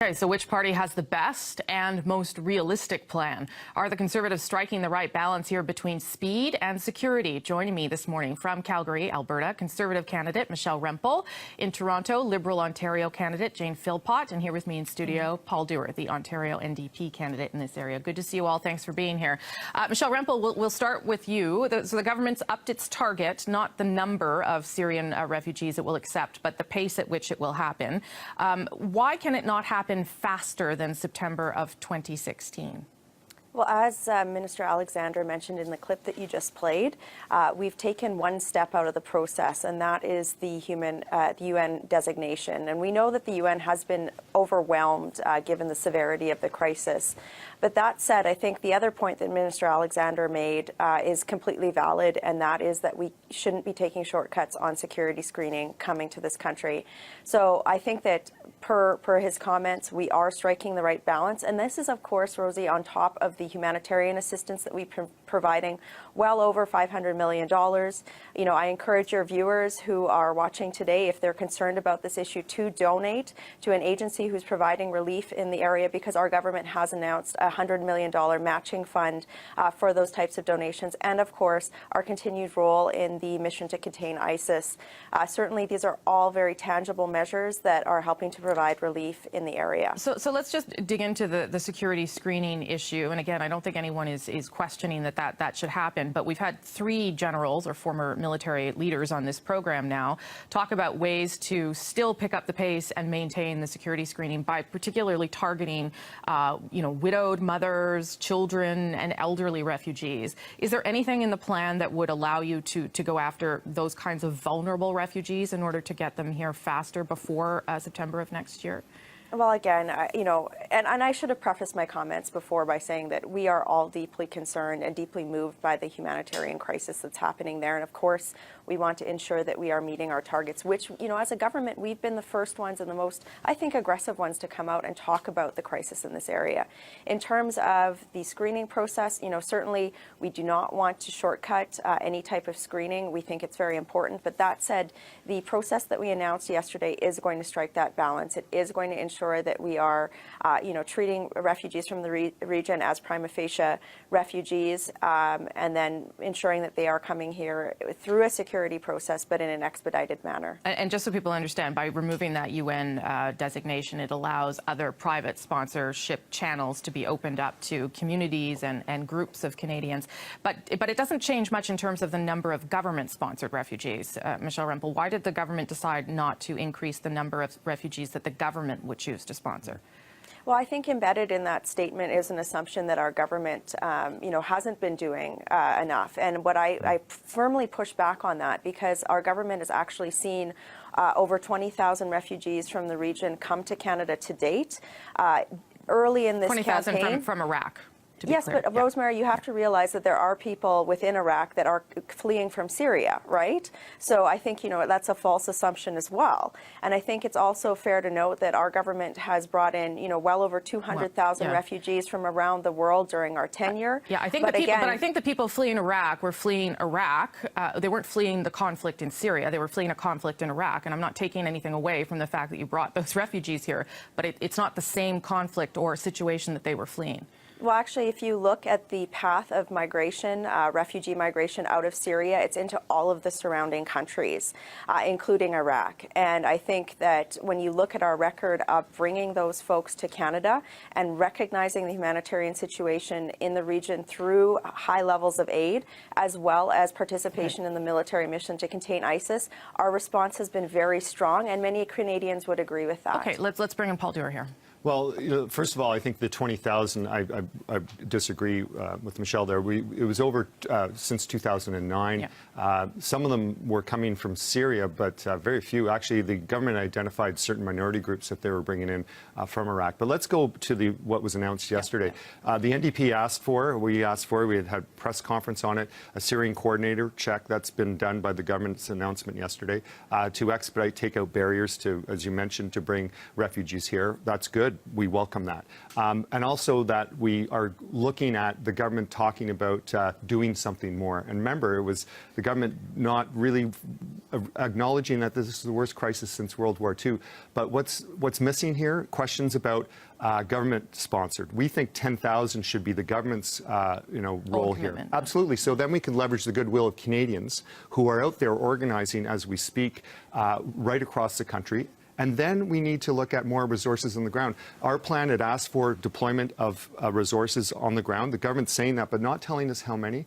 Okay, so which party has the best and most realistic plan? Are the Conservatives striking the right balance here between speed and security? Joining me this morning from Calgary, Alberta, Conservative candidate Michelle Rempel. In Toronto, Liberal Ontario candidate Jane Philpott. And here with me in studio, Paul Dewar, the Ontario NDP candidate in this area. Good to see you all. Thanks for being here. Michelle Rempel, we'll start with you. So the government's upped its target, not the number of Syrian refugees it will accept, but the pace at which it will happen. Why can it not happen faster than September of 2016? Well, as Minister Alexander mentioned in the clip that you just played, we've taken one step out of the process, and that is the UN designation. And we know that the UN has been overwhelmed given the severity of the crisis. But that said, I think the other point that Minister Alexander made is completely valid, and that is that we shouldn't be taking shortcuts on security screening coming to this country. So I think that per his comments, we are striking the right balance. And this is, of course, Rosie, on top of the humanitarian assistance that we've providing, well over $500 million. You know, I encourage your viewers who are watching today, if they're concerned about this issue, to donate to an agency who's providing relief in the area, because our government has announced a $100 million matching fund for those types of donations. And of course, our continued role in the mission to contain ISIS. Certainly, these are all very tangible measures that are helping to provide relief in the area. So let's just dig into the security screening issue. And again, I don't think anyone is questioning that should happen. But we've had three generals or former military leaders on this program now talk about ways to still pick up the pace and maintain the security screening by particularly targeting, widowed mothers, children, and elderly refugees. Is there anything in the plan that would allow you to go after those kinds of vulnerable refugees in order to get them here faster before September of next year? Well, again, and I should have prefaced my comments before by saying that we are all deeply concerned and deeply moved by the humanitarian crisis that's happening there. And of course, we want to ensure that we are meeting our targets, which, as a government, we've been the first ones and the most, I think, aggressive ones to come out and talk about the crisis in this area. In terms of the screening process, certainly we do not want to shortcut any type of screening. We think it's very important. But that said, the process that we announced yesterday is going to strike that balance. It is going to ensure that we are, treating refugees from the region as prima facie refugees, and then ensuring that they are coming here through a security process, but in an expedited manner. And just so people understand, by removing that UN designation, it allows other private sponsorship channels to be opened up to communities and groups of Canadians. But it doesn't change much in terms of the number of government-sponsored refugees. Michelle Rempel, why did the government decide not to increase the number of refugees that the government would choose to sponsor? Well, I think embedded in that statement is an assumption that our government, hasn't been doing enough. And what I firmly push back on that, because our government has actually seen over 20,000 refugees from the region come to Canada to date. Early in this 20,000 from Iraq. Yes, but Rosemary, you have to realize that there are people within Iraq that are fleeing from Syria, right? So I think, that's a false assumption as well. And I think it's also fair to note that our government has brought in, well over 200,000 refugees from around the world during our tenure. Yeah, I think I think the people fleeing Iraq were fleeing Iraq. They weren't fleeing the conflict in Syria. They were fleeing a conflict in Iraq. And I'm not taking anything away from the fact that you brought those refugees here, but it's not the same conflict or situation that they were fleeing. Well, actually, if you look at the path of migration, refugee migration out of Syria, it's into all of the surrounding countries, including Iraq. And I think that when you look at our record of bringing those folks to Canada and recognizing the humanitarian situation in the region through high levels of aid, as well as participation in the military mission to contain ISIS, our response has been very strong, and many Canadians would agree with that. Okay, let's bring in Paul Dewar here. Well, first of all, I think the 20,000, I disagree with Michelle there. It was over since 2009. Yeah. Some of them were coming from Syria, but very few. Actually, the government identified certain minority groups that they were bringing in from Iraq. But let's go to what was announced yesterday. The NDP we had press conference on it, a Syrian coordinator check that's been done by the government's announcement yesterday to expedite, take out barriers to, as you mentioned, to bring refugees here. That's good. We welcome that. And also that we are looking at the government talking about doing something more. And remember, it was the government not really acknowledging that this is the worst crisis since World War II. But what's missing here? Questions about government-sponsored. We think 10,000 should be the government's role here. Absolutely. So then we can leverage the goodwill of Canadians who are out there organizing as we speak right across the country. And then we need to look at more resources on the ground. Our plan had asked for deployment of resources on the ground. The government's saying that, but not telling us how many.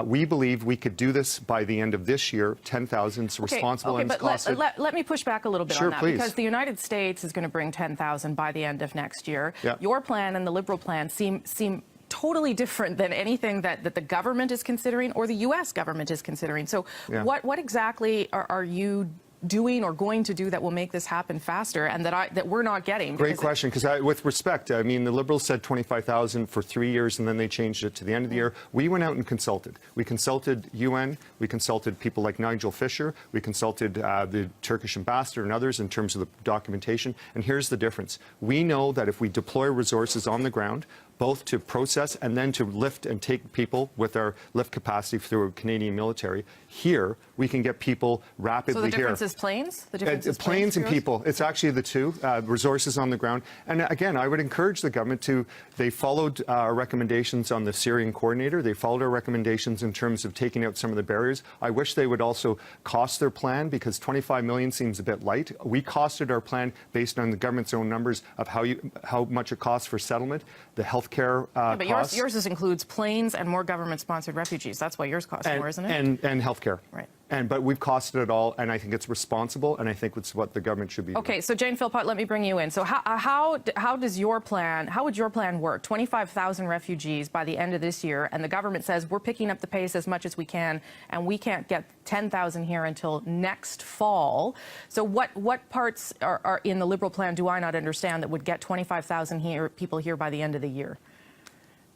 We believe we could do this by the end of this year. 10,000 is responsible and costed. Let me push back a little bit Sure, on that, please. because the United States is going to bring 10,000 by the end of next year. Yep. Your plan and the Liberal plan seem totally different than anything that the government is considering or the U.S. government is considering. So what exactly are you doing or going to do that will make this happen faster and that we're not getting? Great question, because with respect, I mean, the Liberals said 25,000 for 3 years, and then they changed it to the end of the year. We went out and consulted. We consulted UN. We consulted people like Nigel Fisher. We consulted the Turkish ambassador and others in terms of the documentation. And here's the difference. We know that if we deploy resources on the ground, both to process and then to lift and take people with our lift capacity through Canadian military, here we can get people rapidly here. So the difference is planes? The difference is planes and people. It's actually the two, resources on the ground. And again, I would encourage the government to, they followed our recommendations on the Syrian coordinator. They followed our recommendations in terms of taking out some of the barriers. I wish they would also cost their plan, because 25 million seems a bit light. We costed our plan based on the government's own numbers of how much it costs for settlement, the healthcare but costs. yours includes planes and more government-sponsored refugees. That's why yours costs more, isn't it? And healthcare. Right. But we've costed it all, and I think it's responsible, and I think it's what the government should be doing. Okay, so Jane Philpott, let me bring you in. So how would your plan work? 25,000 refugees by the end of this year, and the government says we're picking up the pace as much as we can, and we can't get 10,000 here until next fall. So what parts are in the Liberal plan do I not understand that would get 25,000 people here by the end of the year?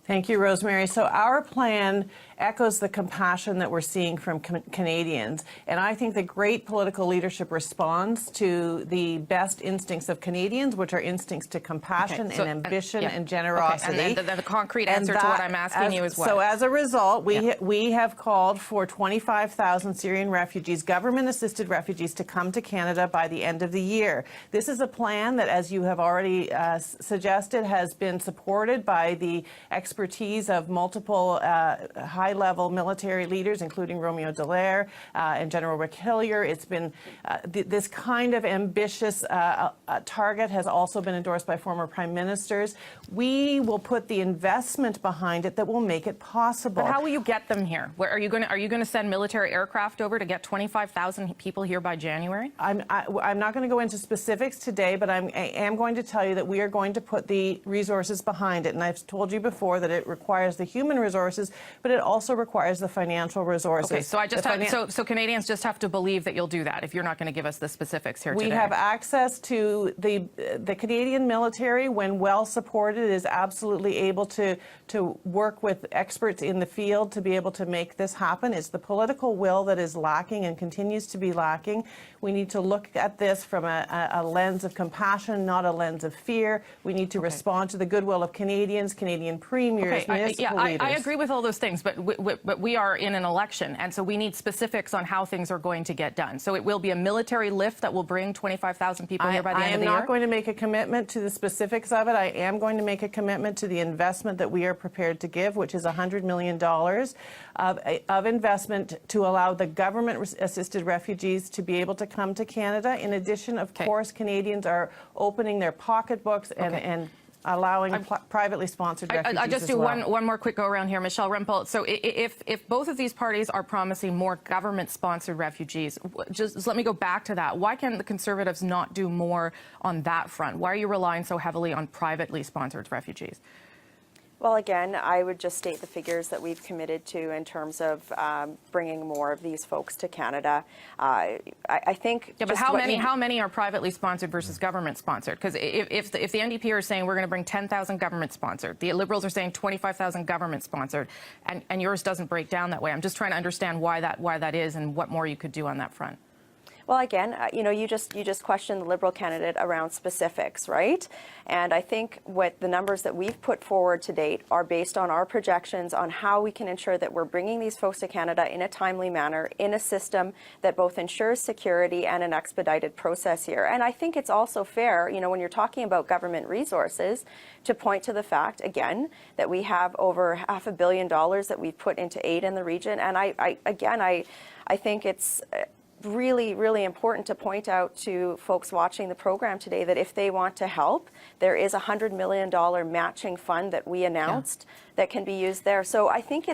Thank you, Rosemary. So our plan echoes the compassion that we're seeing from Canadians. And I think the great political leadership responds to the best instincts of Canadians, which are instincts to compassion and ambition and generosity. Okay. And then the concrete answer to what I'm asking you is what? So as a result, we have called for 25,000 Syrian refugees, government-assisted refugees, to come to Canada by the end of the year. This is a plan that, as you have already suggested, has been supported by the expertise of multiple high-level military leaders, including Romeo Dallaire and General Rick Hillier. It's been this kind of ambitious target has also been endorsed by former prime ministers. We will put the investment behind it that will make it possible. But how will you get them here? Where are you going to send military aircraft over to get 25,000 people here by January? I'm not going to go into specifics today, but I am going to tell you that we are going to put the resources behind it. And I've told you before that it requires the human resources, but it also requires the financial resources. Okay, so I just so Canadians just have to believe that you'll do that if you're not going to give us the specifics here today. We have access to the Canadian military, when well supported, is absolutely able to work with experts in the field to be able to make this happen. It's the political will that is lacking and continues to be lacking. We need to look at this from a lens of compassion, not a lens of fear. We need to respond to the goodwill of Canadians, Canadian premiers, municipal leaders. I agree with all those things, but we are in an election, and so we need specifics on how things are going to get done. So it will be a military lift that will bring 25,000 people here by the end of the year? I am not going to make a commitment to the specifics of it. I am going to make a commitment to the investment that we are prepared to give, which is $100 million of investment to allow the government-assisted refugees to be able to come to Canada. In addition, of course, Canadians are opening their pocketbooks and allowing privately sponsored refugees. I'll just do one more quick go around here, Michelle Rempel. So if both of these parties are promising more government-sponsored refugees, just let me go back to that. Why can the Conservatives not do more on that front? Why are you relying so heavily on privately sponsored refugees? Well, again, I would just state the figures that we've committed to in terms of bringing more of these folks to Canada. I think. Yeah, but how many are privately sponsored versus government sponsored? Because if the NDP are saying we're going to bring 10,000 government sponsored, the Liberals are saying 25,000 government sponsored, and yours doesn't break down that way. I'm just trying to understand why that is and what more you could do on that front. Well, again, you just questioned the Liberal candidate around specifics, right? And I think what the numbers that we've put forward to date are based on our projections on how we can ensure that we're bringing these folks to Canada in a timely manner, in a system that both ensures security and an expedited process here. And I think it's also fair, when you're talking about government resources, to point to the fact, again, that we have over $500 million that we've put into aid in the region. And I think it's really, really important to point out to folks watching the program today that if they want to help, there is a $100 million matching fund that we announced that can be used there. So I think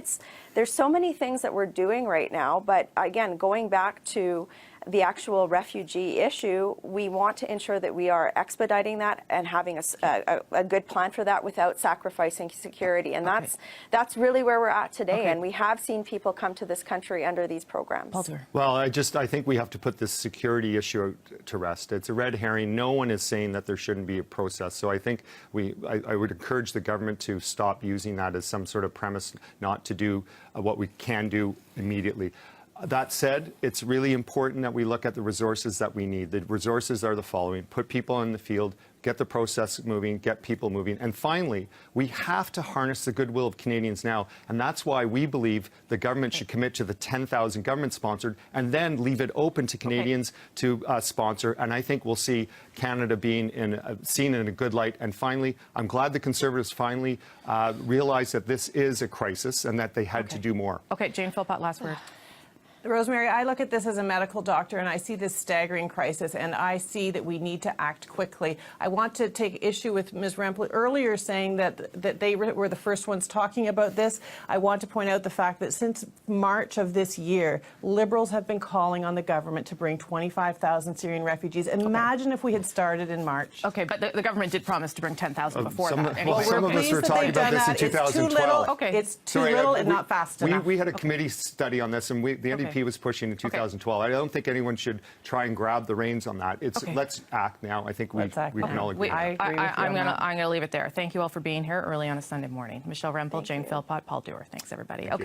there's so many things that we're doing right now. But again, going back to the actual refugee issue, we want to ensure that we are expediting that and having a good plan for that without sacrificing security. And that's really where we're at today. And we have seen people come to this country under these programs. Well, I think we have to put this security issue to rest. It's a red herring. No one is saying that there shouldn't be a process. So I think I would encourage the government to stop using that as some sort of premise not to do what we can do immediately. That said, it's really important that we look at the resources that we need. The resources are the following: put people in the field, get the process moving, get people moving. And finally, we have to harness the goodwill of Canadians now. And that's why we believe the government should commit to the 10,000 government-sponsored and then leave it open to Canadians to sponsor. And I think we'll see Canada being seen in a good light. And finally, I'm glad the Conservatives finally realized that this is a crisis and that they had to do more. Okay, Jane Philpott, last word. Rosemary, I look at this as a medical doctor, and I see this staggering crisis, and I see that we need to act quickly. I want to take issue with Ms. Rempel earlier saying that they were the first ones talking about this. I want to point out the fact that since March of this year, Liberals have been calling on the government to bring 25,000 Syrian refugees. Imagine if we had started in March. Okay, but the government did promise to bring 10,000 before that. Well, some of us were talking about this in 2012. It's too little and not fast enough. We had a committee study on this, and the NDP was pushing in 2012. I don't think anyone should try and grab the reins on that. Let's act now. I think we can all agree. I'm going to leave it there. Thank you all for being here early on a Sunday morning. Michelle Rempel, Jane Philpott, Paul Dewar. Thanks, everybody. Okay.